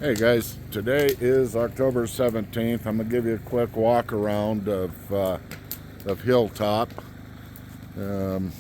Hey guys, today is October 17th. I'm gonna give you a quick walk around of Hilltop. Um,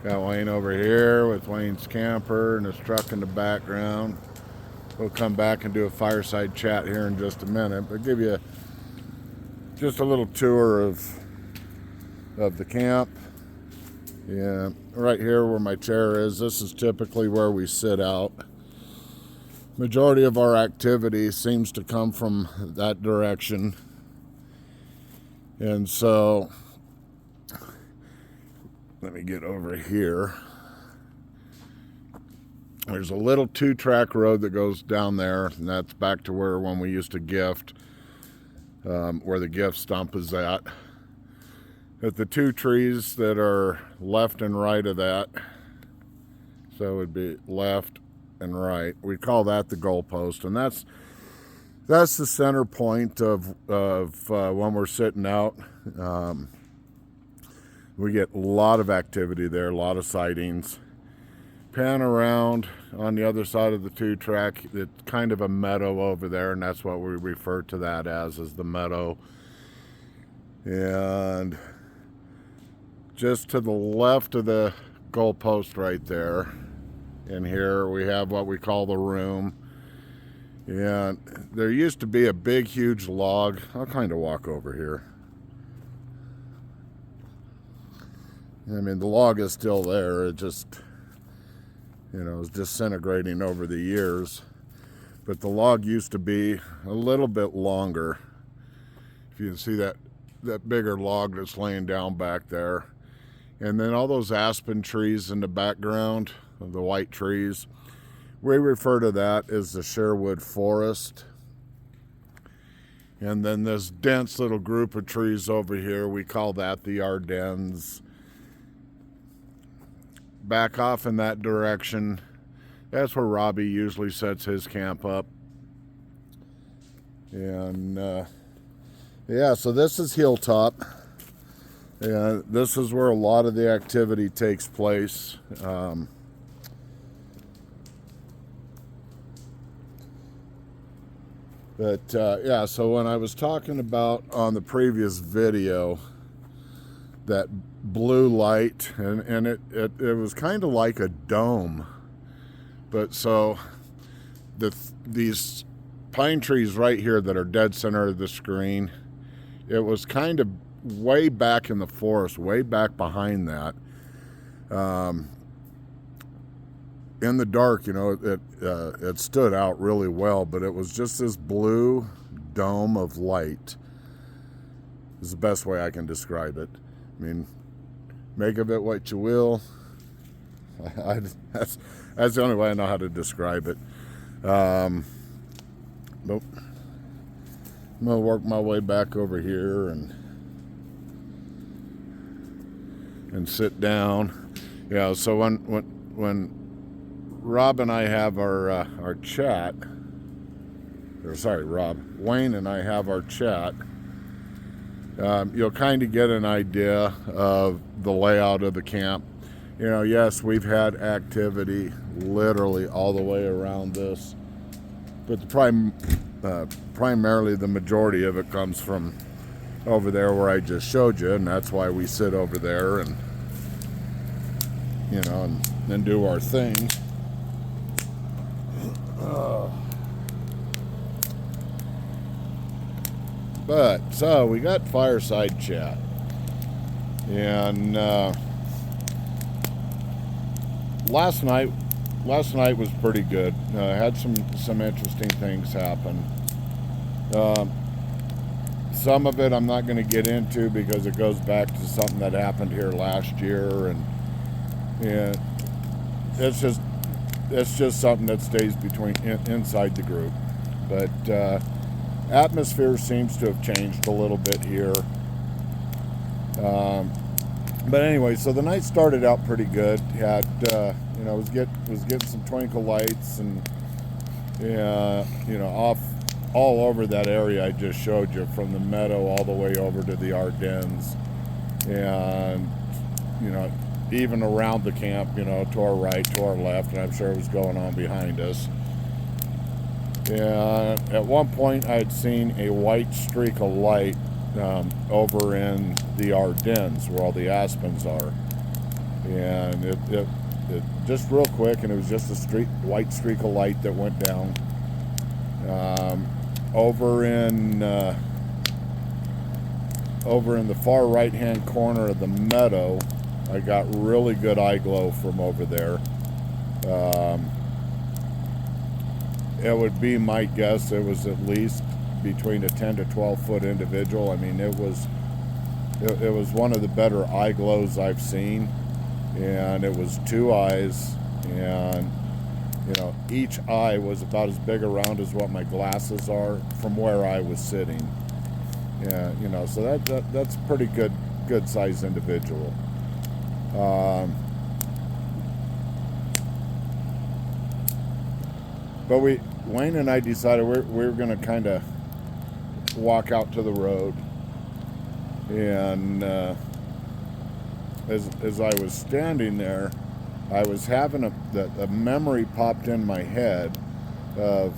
Got Wayne over here with Wayne's camper and his truck in the background. We'll come back and do a fireside chat here in just a minute, but give you just a little tour of the camp. Yeah, right here where my chair is. This is typically where we sit out. Majority of our activity seems to come from that direction. And so, let me get over here. There's a little 2-track road that goes down there, and that's back to where when we used to gift, where the gift stump is at. At the 2 trees that are left and right of that, so it would be left and right. We call that the goalpost, and that's the center point of when we're sitting out. We get a lot of activity there, a lot of sightings. Pan around on the other side of the 2-track. It's kind of a meadow over there, and that's what we refer to that as the meadow. And just to the left of the goalpost right there, in here we have what we call the room. And there used to be a big huge log. I'll kind of walk over here. I mean, the log is still there. It just, is disintegrating over the years. But the log used to be a little bit longer. If you can see that bigger log that's laying down back there. And then all those aspen trees in the background, the white trees, we refer to that as the Sherwood Forest. And then this dense little group of trees over here, we call that the Ardennes. Back off in that direction, that's where Robbie usually sets his camp up. And so this is Hilltop. And this is where a lot of the activity takes place. So when I was talking about on the previous video that blue light, and it was kind of like a dome, but so these pine trees right here that are dead center of the screen, it was kind of way back in the forest, way back behind that. In the dark, it stood out really well, but it was just this blue dome of light. Is the best way I can describe it. I mean, make of it what you will. That's the only way I know how to describe it. Nope. I'm gonna work my way back over here and sit down. Yeah. So when Rob and I have our chat, Wayne and I have our chat, you'll kind of get an idea of the layout of the camp. Yes, we've had activity literally all the way around this, but primarily the majority of it comes from over there where I just showed you, and that's why we sit over there and and do our thing. But so we got fireside chat, and last night was pretty good. Had some interesting things happen. Some of it I'm not going to get into because it goes back to something that happened here last year, and it's just something that stays inside the group. But atmosphere seems to have changed a little bit here. But anyway, so the night started out pretty good. Had was getting some twinkle lights and off all over that area I just showed you, from the meadow all the way over to the Ardennes, and even around the camp, to our right, to our left, and I'm sure it was going on behind us. And at one point, I'd seen a white streak of light over in the Ardennes, where all the aspens are. And it just real quick, and it was just a white streak of light that went down. Over in the far right-hand corner of the meadow, I got really good eye glow from over there. It would be my guess it was at least between a 10 to 12 foot individual. I mean, it was one of the better eye glows I've seen, and it was two eyes, and each eye was about as big around as what my glasses are from where I was sitting. Yeah, so that's a pretty good sized individual. But Wayne and I decided we were going to kind of walk out to the road, and as I was standing there, I was having a memory popped in my head of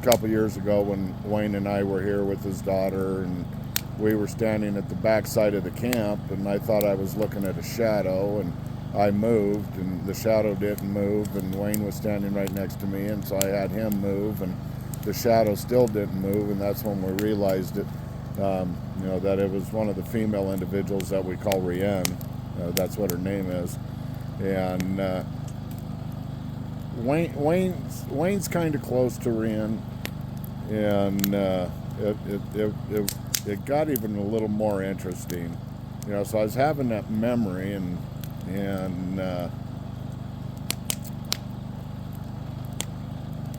a couple years ago when Wayne and I were here with his daughter, and we were standing at the back side of the camp, and I thought I was looking at a shadow, and I moved, and the shadow didn't move, and Wayne was standing right next to me, and so I had him move, and the shadow still didn't move, and that's when we realized it, that it was one of the female individuals that we call Rienne. That's what her name is. And Wayne's kind of close to Rienne, and it got even a little more interesting. So I was having that memory, and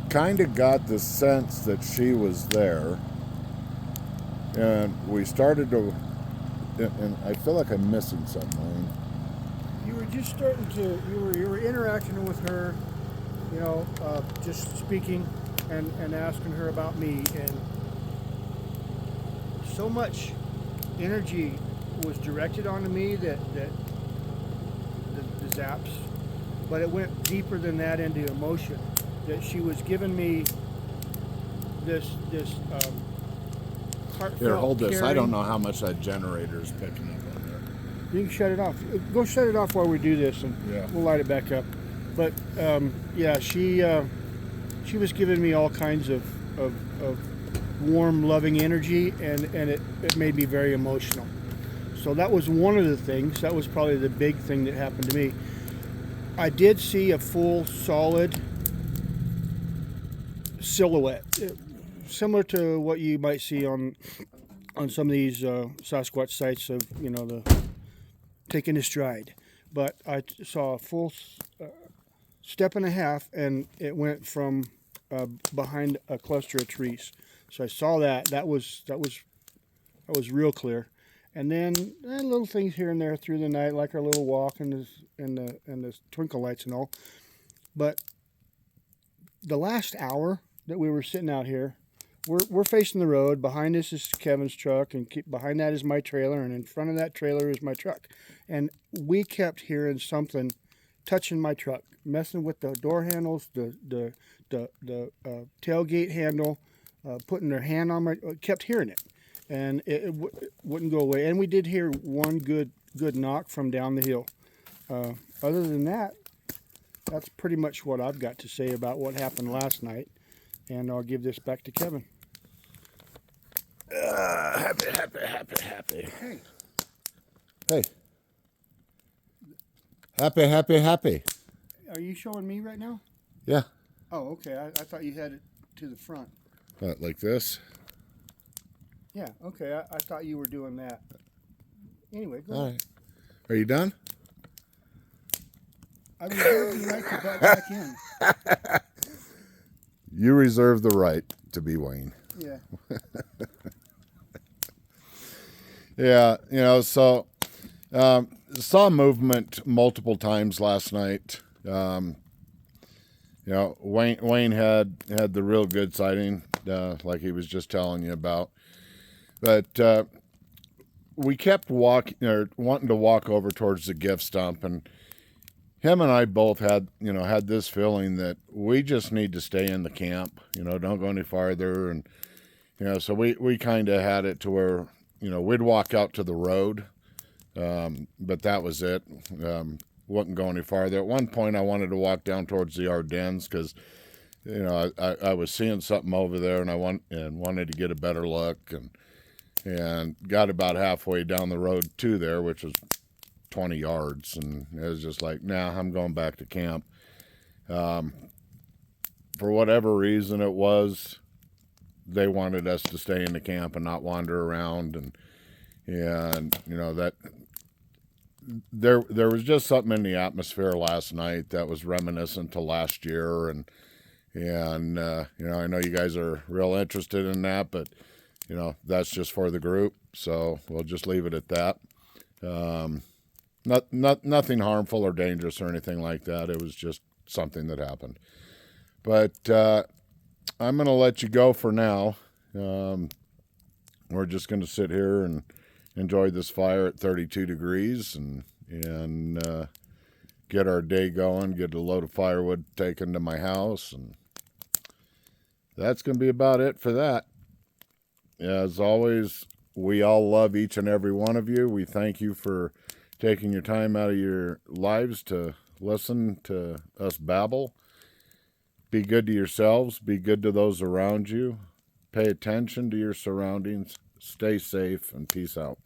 kind of got the sense that she was there, and we started to, and I feel like I'm missing something. You were just starting to, you were interacting with her, just speaking and asking her about me, and so much energy was directed onto me that the zaps, but it went deeper than that into emotion. That she was giving me this heartfelt. Here, hold this. Caring. I don't know how much that generator is picking up on there. You can shut it off. Go shut it off while we do this, and we'll light it back up. But she was giving me all kinds of warm, loving energy, and it made me very emotional. So that was one of the things. That was probably the big thing that happened to me. I did see a full, solid silhouette, similar to what you might see on some of these Sasquatch sites of the taking a stride. But I saw a full step and a half, and it went from behind a cluster of trees. So I saw that. That was real clear. And then little things here and there through the night, like our little walk and the twinkle lights and all. But the last hour that we were sitting out here, we're facing the road. Behind us is Kevin's truck, and behind that is my trailer, and in front of that trailer is my truck. And we kept hearing something touching my truck, messing with the door handles, the tailgate handle, putting their hand on kept hearing it. And it wouldn't go away. And we did hear one good knock from down the hill. Other than that, that's pretty much what I've got to say about what happened last night. And I'll give this back to Kevin. Happy. Hey. Happy. Are you showing me right now? Yeah. Oh, okay. I thought you had it to the front. Like this? Yeah, okay. I thought you were doing that. Anyway, go All ahead. right. Are you done? I reserve the right to butt back in. You reserve the right to be Wayne. Yeah. Yeah, so saw movement multiple times last night. Wayne had the real good sighting, like he was just telling you about. But we kept wanting to walk over towards the gift stump, and him and I both had this feeling that we just need to stay in the camp. Don't go any farther. And so we kind of had it to where we'd walk out to the road, but that was it. Wouldn't go any farther. At one point, I wanted to walk down towards the Ardennes because I was seeing something over there, and wanted to get a better look, and got about halfway down the road to there, which was 20 yards, and it was just like, nah, I'm going back to camp. For whatever reason it was, they wanted us to stay in the camp and not wander around, and that there was just something in the atmosphere last night that was reminiscent to last year, and I know you guys are real interested in that, but that's just for the group, so we'll just leave it at that. Nothing harmful or dangerous or anything like that. It was just something that happened. But I'm going to let you go for now. We're just going to sit here and enjoy this fire at 32 degrees and get our day going, get a load of firewood taken to my house, and that's going to be about it for that. As always, we all love each and every one of you. We thank you for taking your time out of your lives to listen to us babble. Be good to yourselves. Be good to those around you. Pay attention to your surroundings. Stay safe, and peace out.